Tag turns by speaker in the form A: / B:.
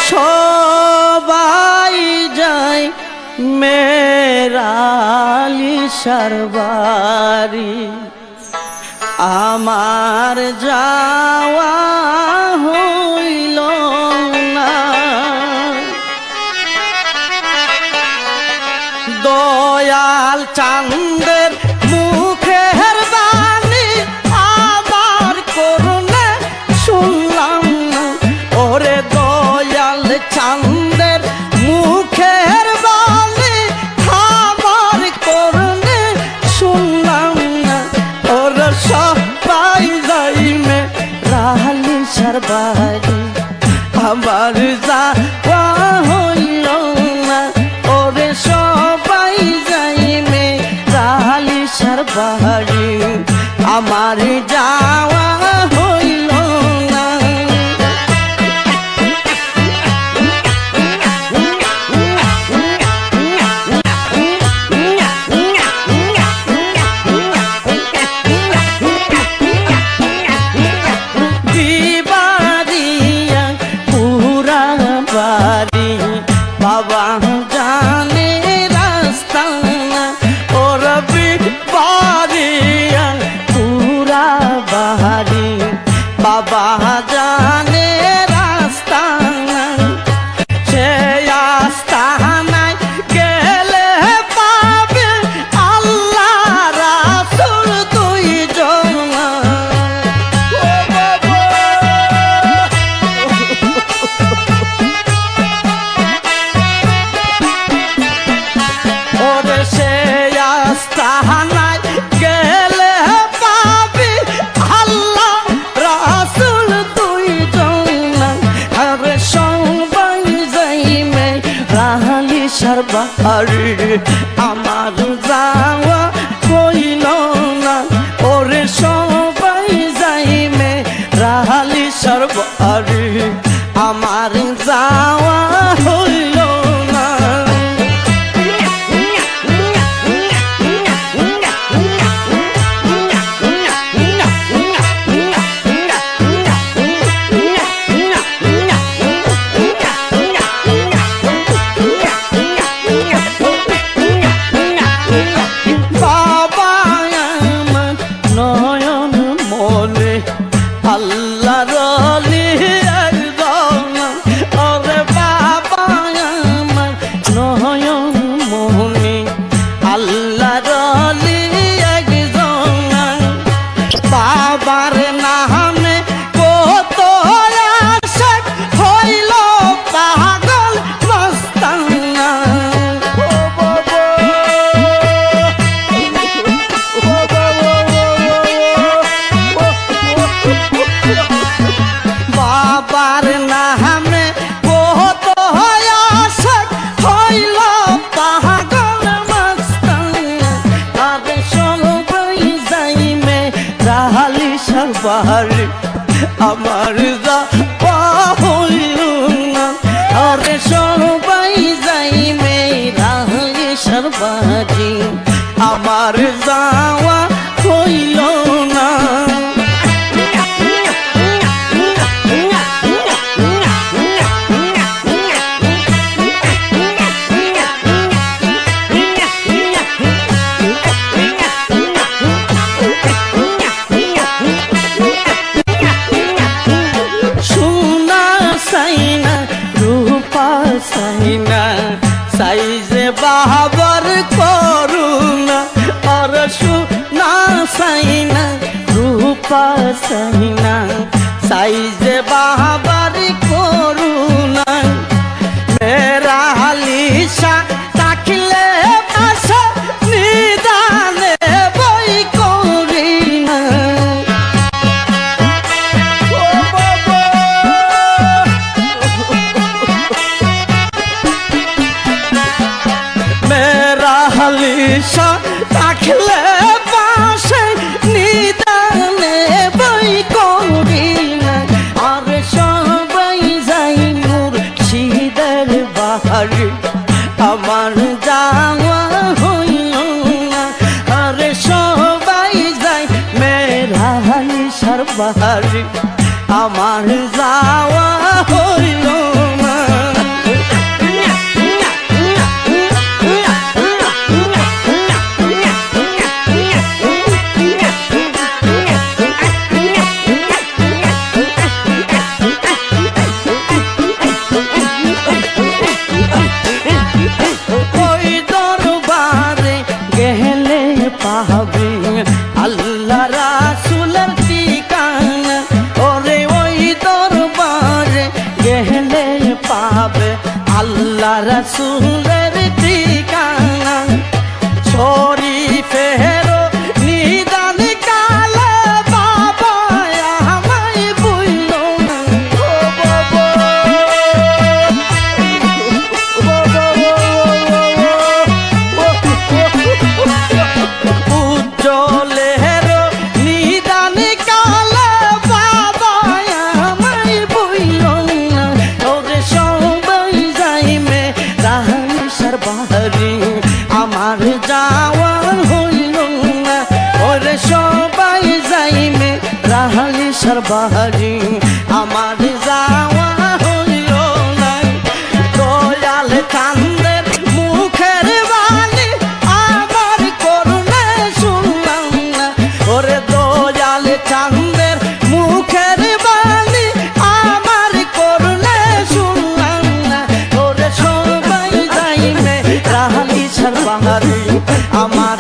A: সবাই যায় মেরালিশার বাড়ি, আমার যাওয়া হইল না। দয়াল চাঁদের মুখের বাণী আমার করুণে শুনলাম না। ওরে দয়াল চাঁদের মুখের বাণী আমার করুণে শুনলাম না। ওরে সবাই যাই মেরালিশার বাড়ি, আমার যাওয়া হইল না। ওরে সবাই যাই মেরালিশার বাড়ি, আমার যাওয়া হইল না। দিবারিয়া পুরা বাড়ি বাবা জানে রাস্তা না। ওর বিবারিয়া পুরা বাড়ি বাবা জানে রাস্তা না। সে আস্তানায় গেলে পাবে আল্লাহ রাসূল দুইজন। ওরে সে আস্তানায় গেলে পাবে আল্লাহ রাসূল দুইজন। আরে সবাই যাই মেরালিশার বাড়ি, আমার যাওয়া হইল না। ওরে সবাই যাই মেরালিশার বাড়ি, আমার যাওয়া হইল না। বাবা আমার নয়ন মনে আল্লাহর ওলি একজন। ওরে বাবা আমার নয়ন মনে আল্লাহর ওলি একজন। বাবার নামে কত আশিক হইল পাগল মস্তানা। বাবার নামে কত আশিক হইল পাগল মস্তানা। আরে সবাই যাই মেরালিশার বাড়ি, আমার যাওয়া হইল না। আরে সবাই যাই মেরালিশার বাড়ি, আমার যাওয়া হইল না। সোনা সাইনা রূপা সাইনা সাইজে বাবার করুণা। আর সোনা সাইনা রূপা সাইনা সাইজে বাবার করুণা। মেরালিশা থাকলে পাশে নিদানে বই করি না। মেরালিশা থাকলে পাশে নিদানে বই করি না। আর সবাই যাই মুর্শিদের বাড়ি, আমার যাওয়া হইল না। আরে সবাই যাই মেরালিশার বাড়ি, আমার যাওয়া হইল না। রাসূলের ঠিকানা শরীফের নিদান কালে বাবা আমায় বইলো না ও বাবা উজ্জ্বলের নিদান কালে বাবা আমায় বইলো না ওরে সবাই যাইমে রাহালিসার বাহারি আমার যাওয়া হইল না ওরে সবাই যাইমে রাহালিসার বাহারি আমার যাওয়া হইল না দয়াল কান্দের মুখের বাণী আমার করুণে শুনলাম না ওরে দয়াল কান্দের মুখের বাণী আমার করুণে শুনলাম না ওরে সবাই যাইমে রাহালিসার বাহারি আমার